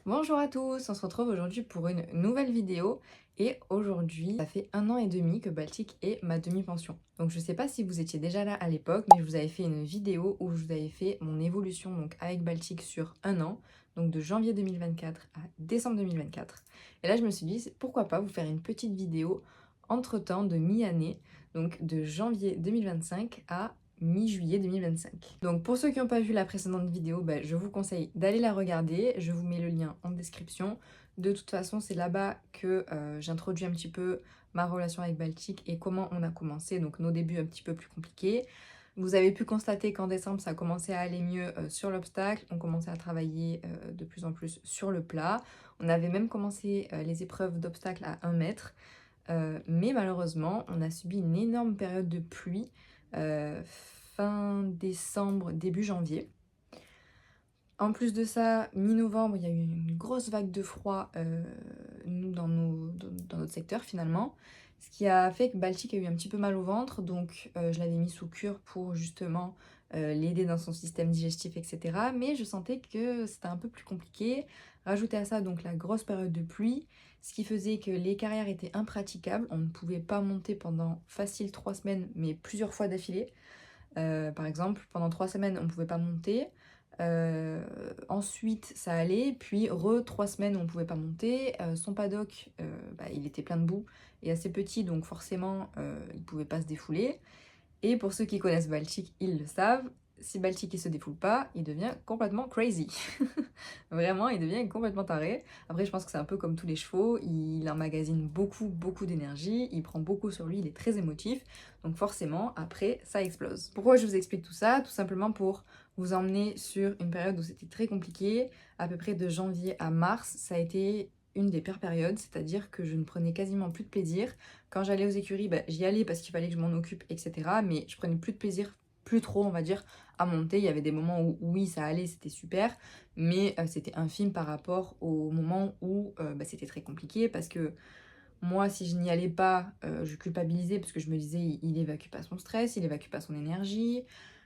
Bonjour à tous, on se retrouve aujourd'hui pour une nouvelle vidéo et aujourd'hui ça fait 1 an et demi que Baltic est ma demi-pension. Donc je sais pas si vous étiez déjà là à l'époque mais je vous avais fait une vidéo où je vous avais fait mon évolution donc avec Baltic sur 1 an, donc de janvier 2024 à décembre 2024. Et là je me suis dit pourquoi pas vous faire une petite vidéo entre-temps de mi-année, donc de janvier 2025 à mi-juillet 2025. Donc pour ceux qui n'ont pas vu la précédente vidéo, je vous conseille d'aller la regarder, je vous mets le lien en description. De toute façon, c'est là-bas que j'introduis un petit peu ma relation avec Baltic et comment on a commencé, donc nos débuts un petit peu plus compliqués. Vous avez pu constater qu'en décembre, ça a commencé à aller mieux sur l'obstacle, on commençait à travailler de plus en plus sur le plat. On avait même commencé les épreuves d'obstacle à 1 mètre. Mais malheureusement, on a subi une énorme période de pluie fin décembre, début janvier. En plus de ça, mi-novembre, il y a eu une grosse vague de froid nous, dans notre secteur finalement. Ce qui a fait que Baltic a eu un petit peu mal au ventre, donc je l'avais mis sous cure pour justement l'aider dans son système digestif, etc. Mais je sentais que c'était un peu plus compliqué. Rajouter à ça donc la grosse période de pluie, ce qui faisait que les carrières étaient impraticables. On ne pouvait pas monter pendant facile 3 semaines, mais plusieurs fois d'affilée. Par exemple, pendant 3 semaines, on ne pouvait pas monter. Ensuite, ça allait. Puis, 3 semaines, on ne pouvait pas monter. Son paddock, il était plein de boue et assez petit, donc forcément, il ne pouvait pas se défouler. Et pour ceux qui connaissent Baltic, ils le savent, si Baltic ne se défoule pas, il devient complètement crazy. Vraiment, il devient complètement taré. Après, je pense que c'est un peu comme tous les chevaux, il emmagasine beaucoup, beaucoup d'énergie, il prend beaucoup sur lui, il est très émotif, donc forcément, après, ça explose. Pourquoi je vous explique tout ça? Tout simplement pour vous emmener sur une période où c'était très compliqué, à peu près de janvier à mars, ça a été une des pires périodes, c'est-à-dire que je ne prenais quasiment plus de plaisir. Quand j'allais aux écuries, j'y allais parce qu'il fallait que je m'en occupe, etc. Mais je prenais plus de plaisir, plus trop, on va dire, à monter. Il y avait des moments où oui, ça allait, c'était super, mais c'était infime par rapport au moment où c'était très compliqué parce que moi, si je n'y allais pas, je culpabilisais parce que je me disais, il évacue pas son stress, il évacue pas son énergie.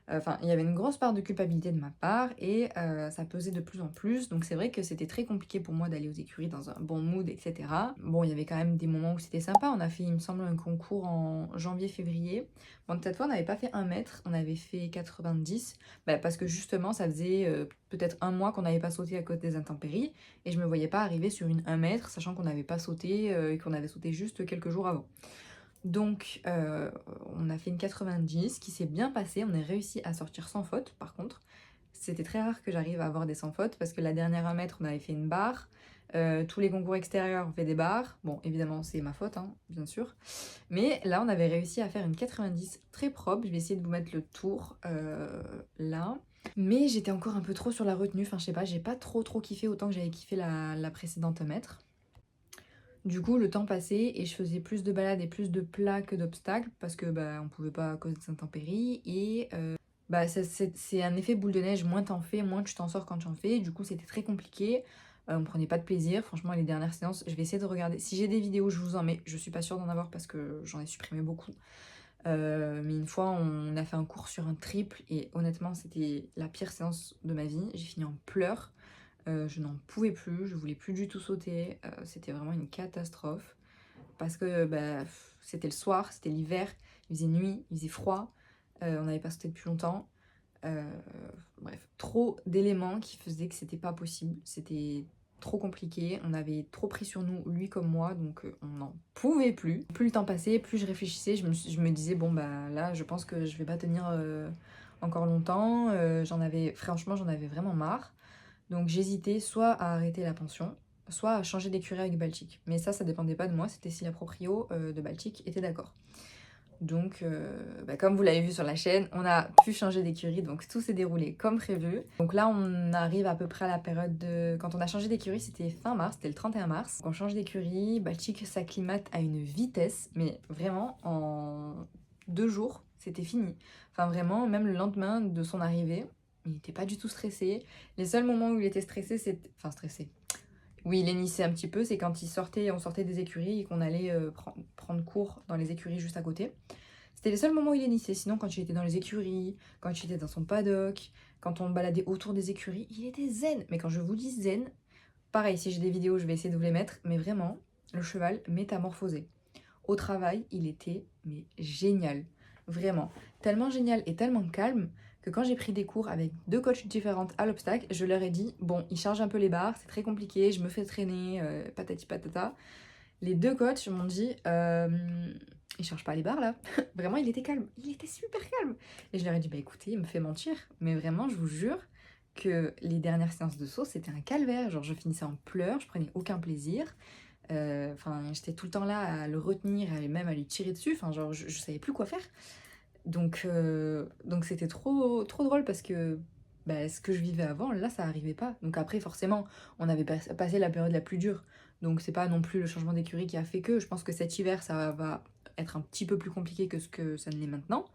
Enfin, il y avait une grosse part de culpabilité de ma part et ça pesait de plus en plus. Donc c'est vrai que c'était très compliqué pour moi d'aller aux écuries dans un bon mood, etc. Bon, il y avait quand même des moments où c'était sympa. On a fait, il me semble, un concours en janvier-février. Bon, cette fois, on n'avait pas fait 1 mètre, on avait fait 90. Parce que justement, ça faisait peut-être un mois qu'on n'avait pas sauté à cause des intempéries. Et je me voyais pas arriver sur une 1 mètre, sachant qu'on n'avait pas sauté et qu'on avait sauté juste quelques jours avant. Donc, on a fait une 90 qui s'est bien passée. On a réussi à sortir sans faute, par contre. C'était très rare que j'arrive à avoir des sans faute parce que la dernière 1 mètre, on avait fait une barre. Tous les concours extérieurs, on fait des barres. Bon, évidemment, c'est ma faute, hein, bien sûr. Mais là, on avait réussi à faire une 90 très propre. Je vais essayer de vous mettre le tour là. Mais j'étais encore un peu trop sur la retenue. Enfin, je sais pas, j'ai pas trop kiffé autant que j'avais kiffé la précédente 1 mètre. Du coup, le temps passait et je faisais plus de balades et plus de plats que d'obstacles parce que on pouvait pas à cause des intempéries et c'est un effet boule de neige, moins t'en fais, moins tu t'en sors quand tu en fais. Du coup, c'était très compliqué. On prenait pas de plaisir. Franchement, les dernières séances, je vais essayer de regarder. Si j'ai des vidéos, je vous en mets. Je suis pas sûre d'en avoir parce que j'en ai supprimé beaucoup. Mais une fois, on a fait un cours sur un triple et honnêtement, c'était la pire séance de ma vie. J'ai fini en pleurs. Je n'en pouvais plus, je voulais plus du tout sauter. C'était vraiment une catastrophe parce que c'était le soir, c'était l'hiver, il faisait nuit, il faisait froid. On n'avait pas sauté depuis longtemps. Euh, Bref, trop d'éléments qui faisaient que c'était pas possible. C'était trop compliqué, on avait trop pris sur nous, lui comme moi, donc on n'en pouvait plus. Plus le temps passait, plus je réfléchissais, je me disais, bon là, je pense que je vais pas tenir encore longtemps. Franchement, j'en avais vraiment marre. Donc j'hésitais soit à arrêter la pension, soit à changer d'écurie avec Baltic. Mais ça dépendait pas de moi, c'était si la proprio de Baltic était d'accord. Donc, comme vous l'avez vu sur la chaîne, on a pu changer d'écurie, donc tout s'est déroulé comme prévu. Donc là, on arrive à peu près à la période de... Quand on a changé d'écurie, c'était fin mars, c'était le 31 mars. Donc on change d'écurie, Baltic s'acclimate à une vitesse, mais vraiment, en 2 jours, c'était fini. Enfin vraiment, même le lendemain de son arrivée, il n'était pas du tout stressé. Les seuls moments où il était stressé, c'était... Enfin stressé. Oui, il hennissait un petit peu, c'est quand on sortait des écuries et qu'on allait prendre cours dans les écuries juste à côté. C'était les seuls moments où il hennissait. Sinon, quand il était dans les écuries, quand il était dans son paddock, quand on baladait autour des écuries, il était zen. Mais quand je vous dis zen, Pareil, si j'ai des vidéos, je vais essayer de vous les mettre, mais vraiment, le cheval métamorphosé. Au travail, il était mais génial, vraiment. Tellement génial et tellement calme que quand j'ai pris des cours avec 2 coachs différentes à l'obstacle, je leur ai dit, bon, il charge un peu les barres, c'est très compliqué, je me fais traîner, patati patata. Les 2 coachs m'ont dit, il charge pas les barres là. Vraiment, il était calme, il était super calme. Et je leur ai dit, bah écoutez, il me fait mentir, mais vraiment, je vous jure que les dernières séances de saut, c'était un calvaire. Genre, je finissais en pleurs, je prenais aucun plaisir. Enfin, j'étais tout le temps là à le retenir et même à lui tirer dessus. Enfin, genre, je savais plus quoi faire. Donc c'était trop, trop drôle parce que bah, ce que je vivais avant, là, ça arrivait pas. Donc après, forcément, on avait passé la période la plus dure. Donc c'est pas non plus le changement d'écurie qui a fait que. Je pense que cet hiver, ça va être un petit peu plus compliqué que ce que ça ne l'est maintenant.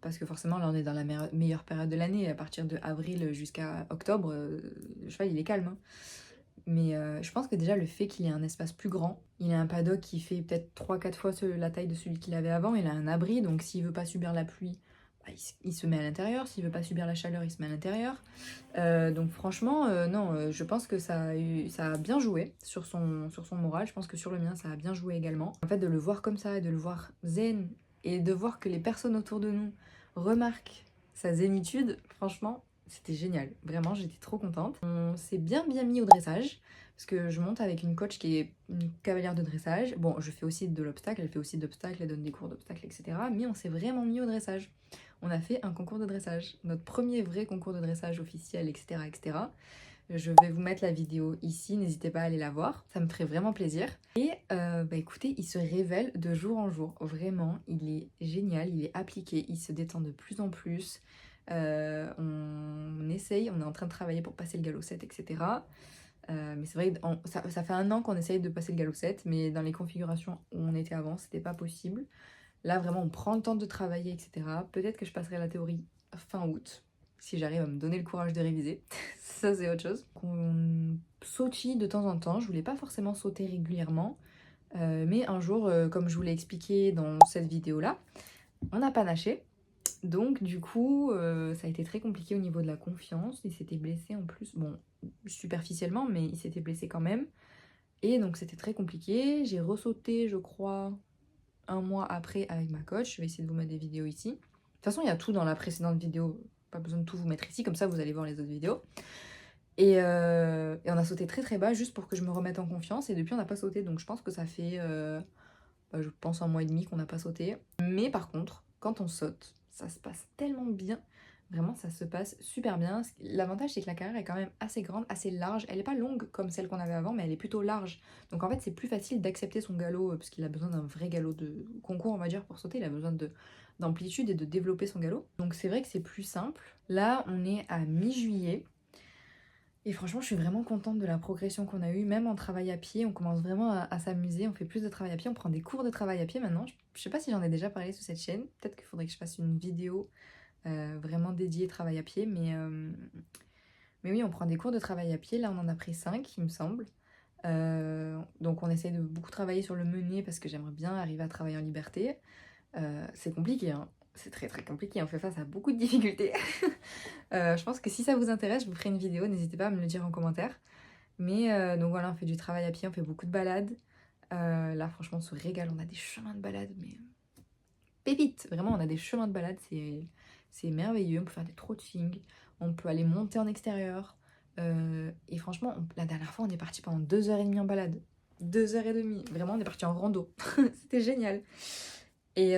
Parce que forcément, là, on est dans la meilleure période de l'année. À partir de avril jusqu'à octobre, le cheval, il est calme, hein. Mais je pense que déjà, le fait qu'il ait un espace plus grand, il a un paddock qui fait peut-être 3-4 fois la taille de celui qu'il avait avant. Il a un abri, donc s'il veut pas subir la pluie, bah, il se met à l'intérieur. S'il veut pas subir la chaleur, il se met à l'intérieur. Donc franchement, non, je pense que ça a bien joué sur son moral. Je pense que sur le mien, ça a bien joué également. En fait, de le voir comme ça et de le voir zen et de voir que les personnes autour de nous remarquent sa zénitude, franchement, c'était génial. Vraiment, j'étais trop contente. On s'est bien mis au dressage parce que je monte avec une coach qui est une cavalière de dressage. Bon, je fais aussi de l'obstacle, elle fait aussi d'obstacle, elle donne des cours d'obstacle, etc. Mais on s'est vraiment mis au dressage. On a fait un concours de dressage, notre premier vrai concours de dressage officiel, etc. etc. Je vais vous mettre la vidéo ici, n'hésitez pas à aller la voir, ça me ferait vraiment plaisir. Et bah écoutez, il se révèle de jour en jour, vraiment, il est génial, il est appliqué, il se détend de plus en plus. On essaye, on est en train de travailler pour passer le galop 7, etc. Mais c'est vrai que ça fait un an qu'on essaye de passer le galop 7, mais dans les configurations où on était avant, c'était pas possible. Là, vraiment, on prend le temps de travailler, etc. Peut-être que je passerai la théorie fin août, si j'arrive à me donner le courage de réviser. Ça, c'est autre chose. On sautille de temps en temps. Je voulais pas forcément sauter régulièrement. Mais un jour, comme je vous l'ai expliqué dans cette vidéo-là, on n'a pas naché. Donc, du coup, ça a été très compliqué au niveau de la confiance. Il s'était blessé en plus. Bon, superficiellement, mais il s'était blessé quand même. Et donc, c'était très compliqué. J'ai ressauté, je crois, un mois après avec ma coach. Je vais essayer de vous mettre des vidéos ici. De toute façon, il y a tout dans la précédente vidéo. Pas besoin de tout vous mettre ici, comme ça vous allez voir les autres vidéos. Et on a sauté très très bas juste pour que je me remette en confiance. Et depuis, on n'a pas sauté. Donc je pense que ça fait, je pense, un mois et demi qu'on n'a pas sauté. Mais par contre, quand on saute, ça se passe tellement bien. Vraiment, ça se passe super bien. L'avantage, c'est que la carrière est quand même assez grande, assez large. Elle n'est pas longue comme celle qu'on avait avant, mais elle est plutôt large. Donc en fait, c'est plus facile d'accepter son galop, parce qu'il a besoin d'un vrai galop de concours, on va dire, pour sauter. Il a besoin d'amplitude et de développer son galop. Donc c'est vrai que c'est plus simple. Là, on est à mi-juillet. Et franchement, je suis vraiment contente de la progression qu'on a eue, même en travail à pied. On commence vraiment à s'amuser, on fait plus de travail à pied, on prend des cours de travail à pied maintenant. Je sais pas si j'en ai déjà parlé sur cette chaîne, peut-être qu'il faudrait que je fasse une vidéo vraiment dédiée travail à pied, mais oui, on prend des cours de travail à pied. Là, on en a pris 5, il me semble. Donc on essaye de beaucoup travailler sur le mené parce que j'aimerais bien arriver à travailler en liberté. C'est compliqué, hein. C'est très très compliqué, on fait face à beaucoup de difficultés. Je pense que si ça vous intéresse, je vous ferai une vidéo, n'hésitez pas à me le dire en commentaire. Mais donc voilà, on fait du travail à pied, on fait beaucoup de balades. Là, franchement, on se régale, on a des chemins de balade, mais pépite! Vraiment, on a des chemins de balade, c'est merveilleux. On peut faire des trotting, on peut aller monter en extérieur. Et franchement, la dernière fois, on est parti pendant 2h30 en balade. 2h30, vraiment, on est parti en rando. C'était génial. Et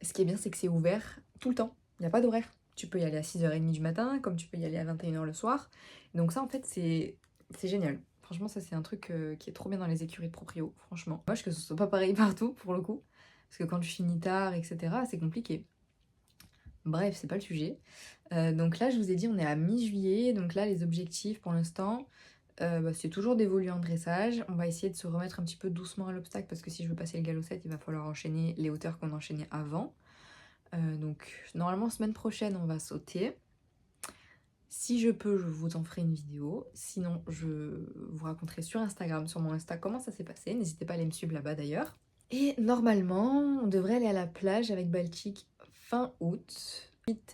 ce qui est bien, c'est que c'est ouvert tout le temps. Il n'y a pas d'horaire. Tu peux y aller à 6h30 du matin, comme tu peux y aller à 21h le soir. Donc ça, en fait, c'est génial. Franchement, ça, c'est un truc qui est trop bien dans les écuries de proprio, franchement. Moche que ce soit pas pareil partout, pour le coup. Parce que quand tu finis tard, etc., c'est compliqué. Bref, c'est pas le sujet. Donc là, je vous ai dit, on est à mi-juillet. Donc là, les objectifs, pour l'instant, c'est toujours d'évoluer en dressage. On va essayer de se remettre un petit peu doucement à l'obstacle parce que si je veux passer le galop 7, il va falloir enchaîner les hauteurs qu'on enchaînait avant. Donc normalement, semaine prochaine, on va sauter. Si je peux, je vous en ferai une vidéo. Sinon, je vous raconterai sur Instagram, sur mon Insta, comment ça s'est passé. N'hésitez pas à aller me suivre là-bas d'ailleurs. Et normalement, on devrait aller à la plage avec Baltic fin août.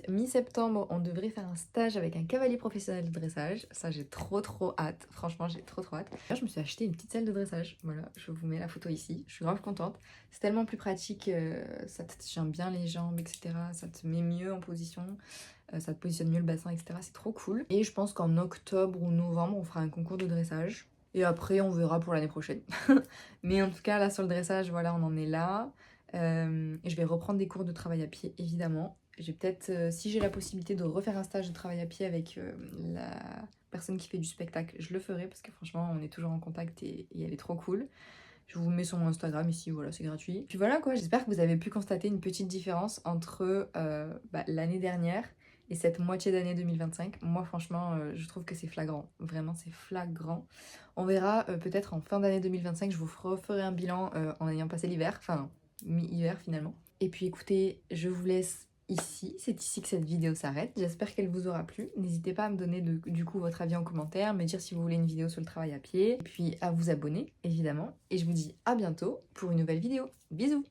Mi-septembre, on devrait faire un stage avec un cavalier professionnel de dressage. Ça, j'ai trop hâte. Franchement, j'ai trop hâte. Là, je me suis acheté une petite salle de dressage. Voilà, je vous mets la photo ici. Je suis grave contente. C'est tellement plus pratique. Ça te tient bien les jambes, etc. Ça te met mieux en position. Ça te positionne mieux le bassin, etc. C'est trop cool. Et je pense qu'en octobre ou novembre, on fera un concours de dressage. Et après, on verra pour l'année prochaine. Mais en tout cas, là, sur le dressage, voilà, on en est là. Et je vais reprendre des cours de travail à pied, évidemment. J'ai peut-être, si j'ai la possibilité de refaire un stage de travail à pied avec la personne qui fait du spectacle, je le ferai parce que franchement, on est toujours en contact et elle est trop cool. Je vous mets sur mon Instagram ici, voilà, c'est gratuit. Puis voilà quoi, j'espère que vous avez pu constater une petite différence entre l'année dernière et cette moitié d'année 2025. Moi, franchement, je trouve que c'est flagrant. Vraiment, c'est flagrant. On verra peut-être en fin d'année 2025, je vous referai un bilan en ayant passé l'hiver, enfin mi-hiver finalement. Et puis écoutez, je vous laisse ici. C'est ici que cette vidéo s'arrête. J'espère qu'elle vous aura plu. N'hésitez pas à me donner du coup votre avis en commentaire, me dire si vous voulez une vidéo sur le travail à pied, et puis à vous abonner évidemment. Et je vous dis à bientôt pour une nouvelle vidéo. Bisous!